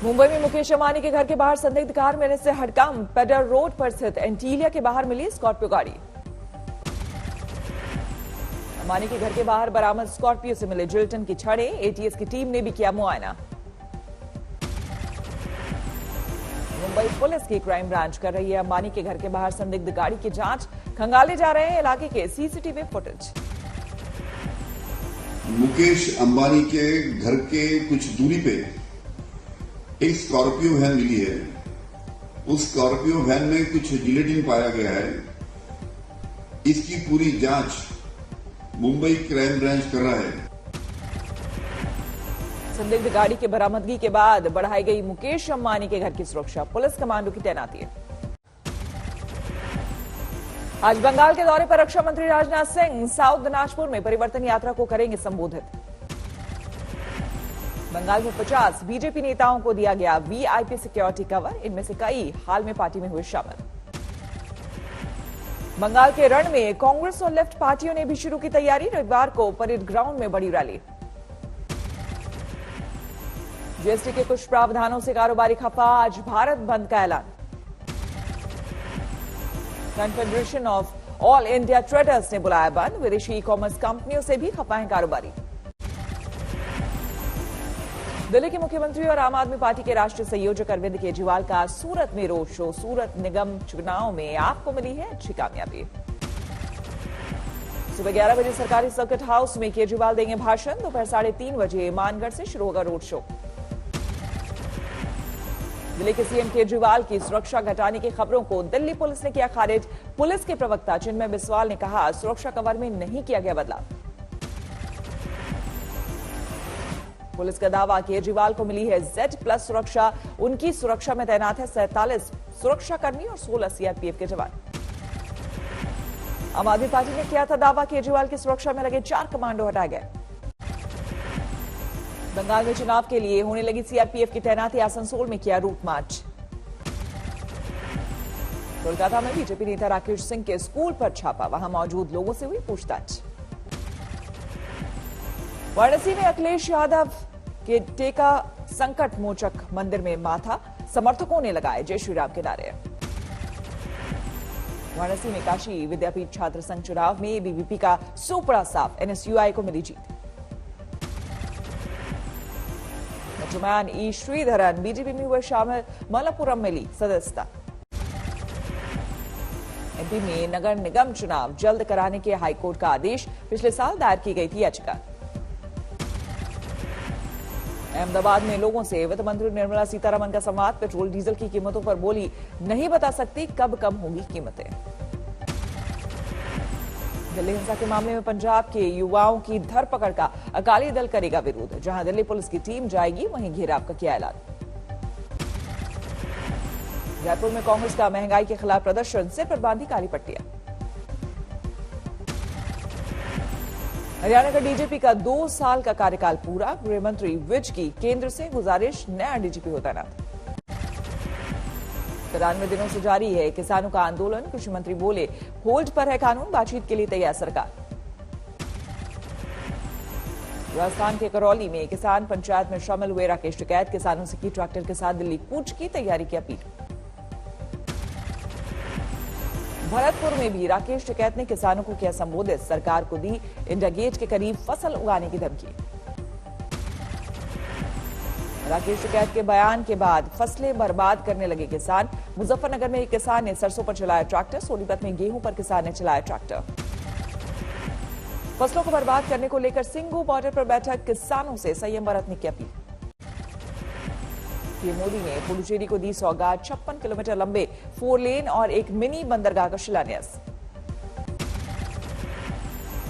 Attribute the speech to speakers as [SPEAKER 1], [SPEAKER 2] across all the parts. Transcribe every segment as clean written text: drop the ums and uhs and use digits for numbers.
[SPEAKER 1] मुंबई में मुकेश अंबानी के घर के बाहर संदिग्ध कार मिलने से हड़कंप। पेडर रोड पर स्थित एंटीलिया के बाहर मिली स्कॉर्पियो गाड़ी। अंबानी के घर के बाहर बरामद स्कॉर्पियो से मिले जिल्टन की छड़ें। एटीएस की टीम ने भी किया मुआयना। मुंबई पुलिस की क्राइम ब्रांच कर रही है अंबानी के घर के बाहर संदिग्ध गाड़ी की जांच। खंगाले जा रहे हैं इलाके के सीसीटीवी फुटेज।
[SPEAKER 2] मुकेश अंबानी के घर के कुछ दूरी पे एक स्कॉर्पियो वैन मिली है। उस स्कॉर्पियो वैन में कुछ जिलेटिन पाया गया है। इसकी पूरी जांच मुंबई क्राइम ब्रांच कर रहा है।
[SPEAKER 1] संदिग्ध गाड़ी के बरामदगी के बाद बढ़ाई गई मुकेश अंबानी के घर की सुरक्षा। पुलिस कमांडो की तैनाती है। आज बंगाल के दौरे पर रक्षा मंत्री राजनाथ सिंह साउथ दिनाजपुर में परिवर्तन यात्रा को करेंगे संबोधित। बंगाल में 50 बीजेपी नेताओं को दिया गया वीआईपी सिक्योरिटी कवर। इनमें से कई हाल में पार्टी में हुए शामिल। बंगाल के रण में कांग्रेस और लेफ्ट पार्टियों ने भी शुरू की तैयारी। रविवार को परेड ग्राउंड में बड़ी रैली। जीएसटी के कुछ प्रावधानों से कारोबारी खफा। आज भारत बंद का ऐलान। Confederation of all India traders ने बुलाया बंद। विदेशी ई कॉमर्स कंपनियों से भी खफा है कारोबारी। दिल्ली के मुख्यमंत्री और आम आदमी पार्टी के राष्ट्रीय संयोजक अरविंद केजरीवाल का सूरत में रोड शो। सूरत निगम चुनाव में आपको मिली है अच्छी कामयाबी। सुबह 11 बजे सरकारी सर्किट हाउस में केजरीवाल देंगे भाषण। दोपहर 3:30 बजे मानगढ़ से शुरू होगा रोड शो। दिल्ली के सीएम केजरीवाल की सुरक्षा घटाने की खबरों को दिल्ली पुलिस ने किया खारिज। पुलिस के प्रवक्ता चिन्मय बिस्वाल ने कहा, सुरक्षा कवर में नहीं किया गया बदलाव। पुलिस का दावा, केजरीवाल को मिली है Z+ सुरक्षा। उनकी सुरक्षा में तैनात है 47 सुरक्षाकर्मी और 16 सीआरपीएफ के जवान। आम आदमी पार्टी ने किया था दावा, केजरीवाल की सुरक्षा में लगे 4 कमांडो हटाए गए। बंगाल में चुनाव के लिए होने लगी सीआरपीएफ की तैनाती। आसनसोल में किया रूट मार्च। कोलकाता में बीजेपी नेता राकेश सिंह के स्कूल पर छापा। वहां मौजूद लोगों से हुई पूछताछ। वाराणसी में अखिलेश यादव के टेका संकट मोचक मंदिर में माथा। समर्थकों ने लगाए जय श्री राम के नारे। वाराणसी में काशी विद्यापीठ छात्र संघ चुनाव में बीबीपी का सुपड़ा साफ। एनएसयूआई को मिली जीत। मैन ई श्रीधरन बीजेपी में हुए शामिल। मलप्पुरम में ली सदस्यता। एमपी में नगर निगम चुनाव जल्द कराने के हाईकोर्ट का आदेश। पिछले साल दायर की गई थी याचिका। अहमदाबाद में लोगों से वित्त मंत्री निर्मला सीतारमण का संवाद। पेट्रोल डीजल की कीमतों पर बोली, नहीं बता सकती कब कम होगी कीमतें। दिल्ली हिंसा के मामले में पंजाब के युवाओं की धरपकड़ का अकाली दल करेगा विरोध। जहां दिल्ली पुलिस की टीम जाएगी, वहीं घेराव का किया ऐलान। जयपुर में कांग्रेस का महंगाई के खिलाफ प्रदर्शन। सिर पर बांधी काली पट्टियां। हरियाणा का डीजीपी का 2 साल का कार्यकाल पूरा। गृह मंत्री विज की केंद्र से गुजारिश, नया डीजीपी हो तैनात। 93 दिनों से जारी है किसानों का आंदोलन। कृषि मंत्री बोले, होल्ड पर है कानून, बातचीत के लिए तैयार सरकार। राजस्थान के करौली में किसान पंचायत में शामिल हुए राकेश टिकैत। किसानों से की ट्रैक्टर के साथ दिल्ली कूच की तैयारी की अपील। भरतपुर में भी राकेश टिकैत ने किसानों को किया संबोधित। सरकार को दी इंडिया गेट के करीब फसल उगाने की धमकी। राकेश टिकैत के बयान के बाद फसलें बर्बाद करने लगे किसान। मुजफ्फरनगर में एक किसान ने सरसों पर चलाया ट्रैक्टर। सोनीपत में गेहूं पर किसान ने चलाया ट्रैक्टर। फसलों को बर्बाद करने को लेकर सिंघू बॉर्डर पर बैठक। किसानों से संयम बरतने की अपील। पीएम मोदी ने पुडुचेरी को दी सौगात। 56 किलोमीटर लंबे 4 लेन और एक मिनी बंदरगाह का शिलान्यास।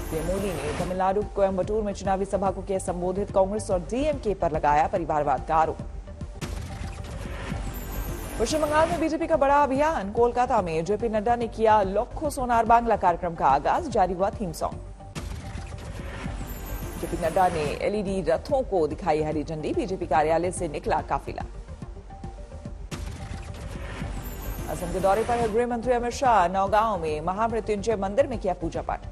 [SPEAKER 1] पीएम मोदी ने तमिलनाडु कोयम्बटूर में चुनावी सभा को किया संबोधित। कांग्रेस और डीएमके पर लगाया परिवारवाद का आरोप। पश्चिम बंगाल में बीजेपी का बड़ा अभियान। कोलकाता में जेपी नड्डा ने किया लखो सोनार बांग्ला कार्यक्रम का आगाज। जारी हुआ थीम सॉन्ग। जेपी नड्डा ने एलईडी रथों को दिखाई हरी झंडी। बीजेपी कार्यालय से निकला काफिला। असम के दौरे पर गृह मंत्री अमित शाह। नौगांव में महामृत्युंजय मंदिर में किया पूजा पाठ।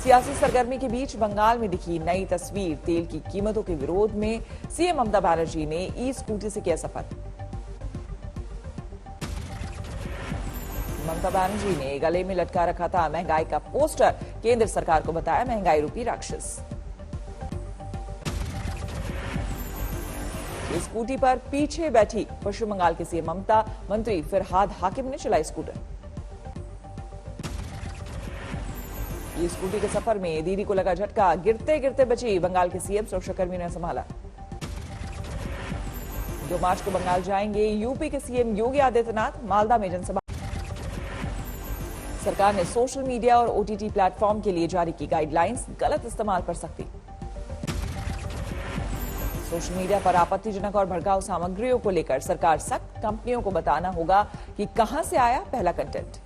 [SPEAKER 1] सियासी सरगर्मी के बीच बंगाल में दिखी नई तस्वीर। तेल की कीमतों के विरोध में सीएम ममता बनर्जी ने ई स्कूटी से किया सफर। ममता बनर्जी ने गले में लटका रखा था महंगाई का पोस्टर। केंद्र सरकार को बताया महंगाई रूपी राक्षस। स्कूटी पर पीछे बैठी पश्चिम बंगाल के सीएम ममता, मंत्री फिरहाद हाकिम ने चलाई स्कूटर। ये स्कूटी के सफर में दीदी को लगा झटका। गिरते गिरते बची बंगाल के सीएम, सुरक्षाकर्मी ने संभाला। 2 मार्च को बंगाल जाएंगे यूपी के सीएम योगी आदित्यनाथ, मालदा में जनसभा। सरकार ने सोशल मीडिया और ओटीटी प्लेटफॉर्म के लिए जारी की गाइडलाइंस, गलत इस्तेमाल पर सख्ती। सोशल मीडिया पर आपत्तिजनक और भड़काऊ सामग्रियों को लेकर सरकार सख्त, कंपनियों को बताना होगा कि कहां से आया पहला कंटेंट।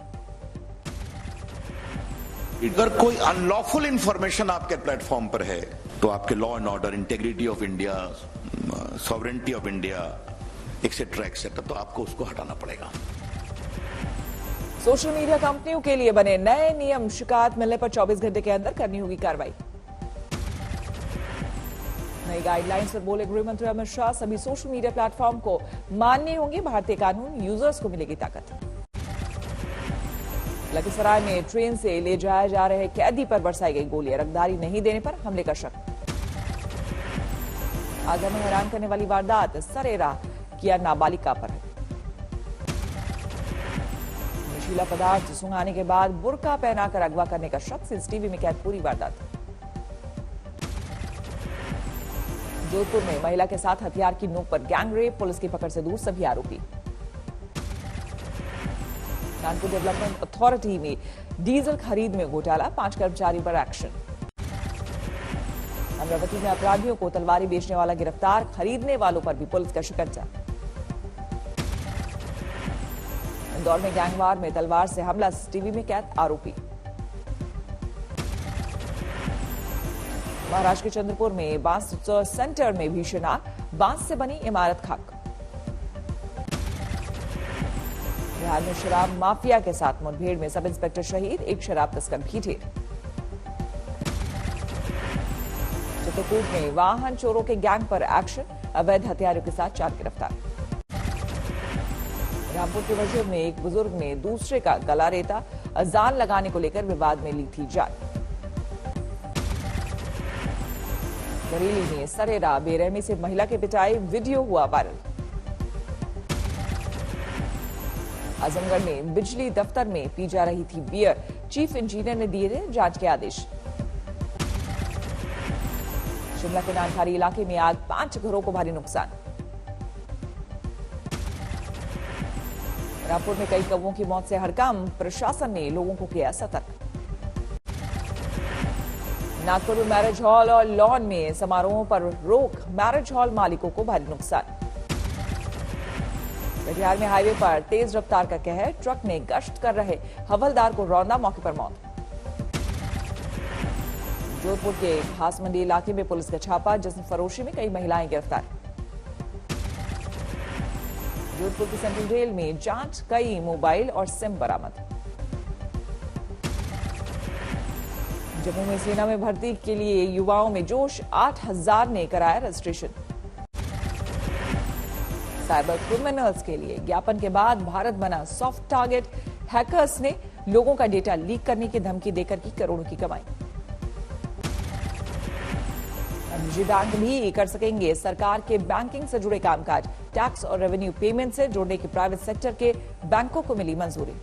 [SPEAKER 3] अगर कोई अनलॉफुल इंफॉर्मेशन आपके प्लेटफॉर्म पर है तो आपके law and order, integrity of India, sovereignty of India etcetera तो आपको उसको हटाना पड़ेगा।
[SPEAKER 1] सोशल मीडिया कंपनियों के लिए बने नए नियम, शिकायत मिलने पर 24 घंटे के अंदर करनी होगी कार्रवाई। नई गाइडलाइंस पर बोले गृह मंत्री अमित शाह, सभी सोशल मीडिया प्लेटफॉर्म को मानने होंगे भारतीय कानून, यूजर्स को मिलेगी ताकत। लखीसराय में ट्रेन से ले जाए जा रहे कैदी पर बरसाई गई गोलियां, रंगदारी नहीं देने पर हमले का शक। आगरा में हैरान करने वाली वारदात, सरेरा किया नाबालिग पर। नशीला पदार्थ सुंघाने के बाद बुर्का पहनाकर अगवा करने का शक, सीसीटीवी में कैद पूरी वारदात। जोधपुर में महिला के साथ हथियार की नोक पर गैंगरेप, पुलिस की पकड़ से दूर सभी आरोपी। कानपुर डेवलपमेंट अथॉरिटी में डीजल खरीद में घोटाला, 5 कर्मचारी पर एक्शन। अमरावती में अपराधियों को तलवारी बेचने वाला गिरफ्तार, खरीदने वालों पर भी पुलिस का शिकंजा। इंदौर में गैंगवार में तलवार से हमला, सीसीटीवी में कैद आरोपी। महाराष्ट्र के चंद्रपुर में बांस सेंटर में भीषण आग, बांस से बनी इमारत खाक। बिहार में शराब माफिया के साथ मुठभेड़ में सब इंस्पेक्टर शहीद, एक शराब तस्कर भी ढेर। चित्रकूट में वाहन चोरों के गैंग पर एक्शन, अवैध हथियारों के साथ 4 गिरफ्तार। रामपुर की मस्जिद में एक बुजुर्ग ने दूसरे का गला रेता, अजान लगाने को लेकर विवाद में ली थी जान। बरेली में सरेरा बेरहमी से महिला की पिटाई, वीडियो हुआ वायरल। आजमगढ़ में बिजली दफ्तर में पी जा रही थी बियर, चीफ इंजीनियर ने दिए थे जांच के आदेश। शिमला के नानखारी इलाके में आग, 5 घरों को भारी नुकसान। रामपुर में कई कौवों की मौत से हड़कंप, प्रशासन ने लोगों को किया सतर्क। नागपुर में मैरिज हॉल और लॉन में समारोहों पर रोक, मैरिज हॉल मालिकों को भारी नुकसान। कटिहार में हाईवे पर तेज रफ्तार का कहर, ट्रक ने गश्त कर रहे हवलदार को रौंदा, मौके पर मौत। जोधपुर के घास मंडी इलाके में पुलिस का छापा, जिसम फरोशी में कई महिलाएं गिरफ्तार। जोधपुर की सेंट्रल जेल में जांच, कई मोबाइल और सिम बरामद। जम्मू में सेना में भर्ती के लिए युवाओं में जोश, 8000 ने कराया रजिस्ट्रेशन। साइबर क्रिमिनल्स के लिए ज्ञापन के बाद भारत बना सॉफ्ट टारगेट, हैकर्स ने लोगों का डेटा लीक करने की धमकी देकर की करोड़ों की कमाई। निजी बैंक भी कर सकेंगे सरकार के बैंकिंग से जुड़े कामकाज, टैक्स और रेवेन्यू पेमेंट से जोड़ने की प्राइवेट सेक्टर के बैंकों को मिली मंजूरी।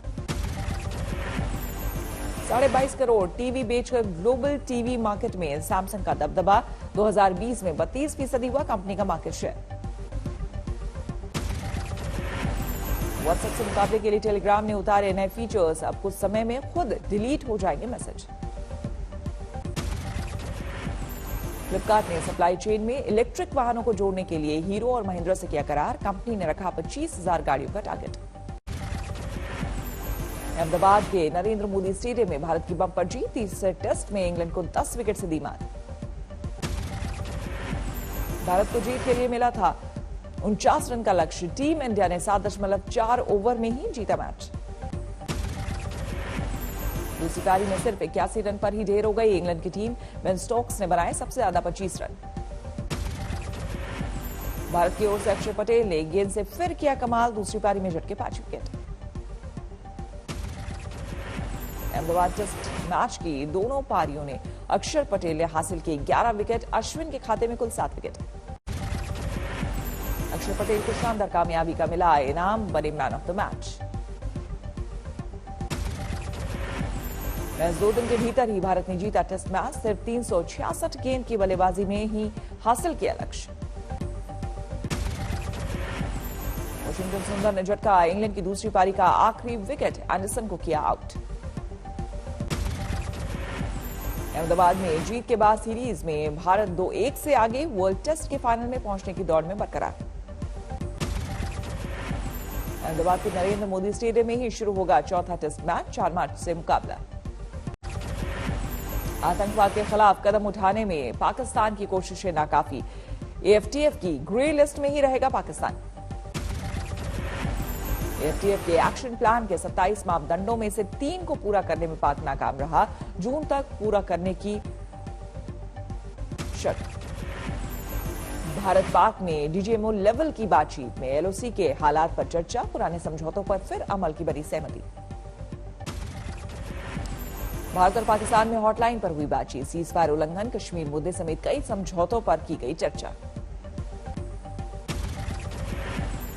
[SPEAKER 1] 22.5 करोड़ टीवी बेचकर ग्लोबल टीवी मार्केट में सैमसंग का दबदबा, 2020 में 32% हुआ कंपनी का मार्केट शेयर। व्हाट्सएप से मुकाबले के लिए टेलीग्राम ने उतारे नए फीचर्स, अब कुछ समय में खुद डिलीट हो जाएंगे मैसेज। फ्लिपकार्ट ने सप्लाई चेन में इलेक्ट्रिक वाहनों को जोड़ने के लिए हीरो और महिंद्रा से किया करार, कंपनी ने रखा 25,000 गाड़ियों का टारगेट। अहमदाबाद के नरेंद्र मोदी स्टेडियम में भारत की बम्पर जीत, तीसरे टेस्ट में इंग्लैंड को 10 विकेट से दी मात। भारत को जीत के लिए मिला था 49 रन का लक्ष्य, टीम इंडिया ने 7.4 ओवर में ही जीता मैच। दूसरी पारी में सिर्फ 81 रन पर ही ढेर हो गई इंग्लैंड की टीम। बेन स्टोक्स ने बनाए सबसे ज्यादा 25 रन। भारत की ओर से अक्षर पटेल ने गेंद से फिर किया कमाल, दूसरी पारी में झटके 5 विकेट। अहमदाबाद टेस्ट मैच की दोनों पारियों ने अक्षर पटेल ने हासिल किए 11 विकेट, अश्विन के खाते में कुल 7 विकेट। अक्षर पटेल को शानदार कामयाबी का मिला इनाम, बने man of the match. Match 2 दिन के भीतर ही भारत ने जीता टेस्ट मैच, सिर्फ 366 गेंद की बल्लेबाजी में ही हासिल किया लक्ष्य। वाशिंगटन सुंदर ने झटका, इंग्लैंड की दूसरी पारी का आखिरी विकेट एंडरसन को किया आउट। अहमदाबाद में जीत के बाद सीरीज में भारत 2-1 से आगे, वर्ल्ड टेस्ट के फाइनल में पहुंचने की दौड़ में बरकरार। अहमदाबाद के नरेंद्र मोदी स्टेडियम में ही शुरू होगा चौथा टेस्ट मैच, 4 मार्च से मुकाबला। आतंकवाद के खिलाफ कदम उठाने में पाकिस्तान की कोशिशें नाकाफी, एएफटीएफ की ग्रे लिस्ट में ही रहेगा पाकिस्तान। एएफटीएफ के एक्शन प्लान के 27 मापदंडों में से 3 को पूरा करने में पाक नाकाम रहा, जून तक पूरा करने की शर्त। भारत पाक में डीजीएमओ लेवल की बातचीत में एलओसी के हालात पर चर्चा, पुराने समझौतों पर फिर अमल की बड़ी सहमति। भारत और पाकिस्तान में हॉटलाइन पर हुई बातचीत, सीजफायर उल्लंघन, कश्मीर मुद्दे समेत कई समझौतों पर की गई चर्चा।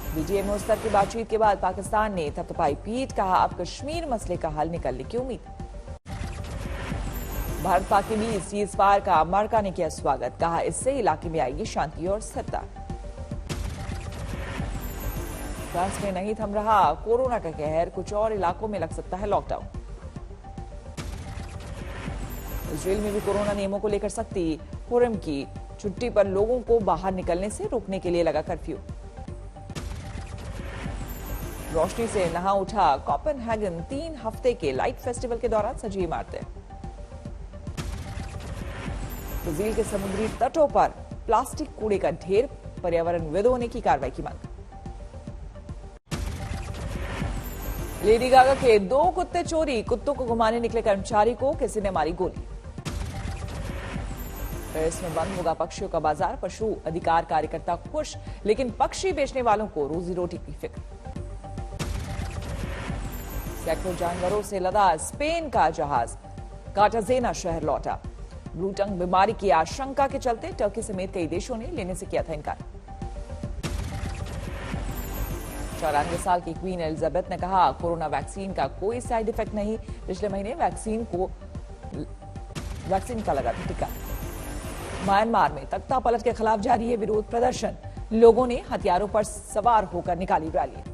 [SPEAKER 1] डीजीएमओ स्तर की बातचीत के बाद पाकिस्तान ने थपथपाई पीठ, कहा अब कश्मीर मसले का हल निकलने की उम्मीद। भारत पाक के बीच सीजफायर का अमेरिका ने किया स्वागत, कहा इससे इलाके में आएगी शांति और स्थिरता। फ्रांस में नहीं थम रहा कोरोना का कहर, कुछ और इलाकों में लग सकता है लॉकडाउन। इजरायल में भी कोरोना नियमों को लेकर सख्ती, पुरम की छुट्टी पर लोगों को बाहर निकलने से रोकने के लिए लगा कर्फ्यू। रोशनी से नहा उठा कोपेनहेगन, 3 हफ्ते के लाइट फेस्टिवल के दौरान सजी इमारतें। ब्राजील के समुद्री तटों पर प्लास्टिक कूड़े का ढेर, पर्यावरणविदों ने की कार्रवाई की मांग। लेडी गागा के 2 कुत्ते चोरी, कुत्तों को घुमाने निकले कर्मचारी को किसी ने मारी गोली। पेरिस में बंद होगा पक्षियों का बाजार, पशु अधिकार कार्यकर्ता खुश, लेकिन पक्षी बेचने वालों को रोजी रोटी की फिक्र। सैकड़ों जानवरों से लदा स्पेन का जहाज कार्टाजेना शहर लौटा। ब्लू टंग बीमारी की आशंका के चलते टर्की समेत कई देशों ने लेने से किया था इनकार। 94 साल की क्वीन एलिजाबेथ ने कहा कोरोना वैक्सीन का कोई साइड इफेक्ट नहीं, पिछले महीने वैक्सीन का लगा था टीका। म्यांमार में तख्ता पलट के खिलाफ जारी है विरोध प्रदर्शन, लोगों ने हथियारों पर सवार होकर निकाली रैली।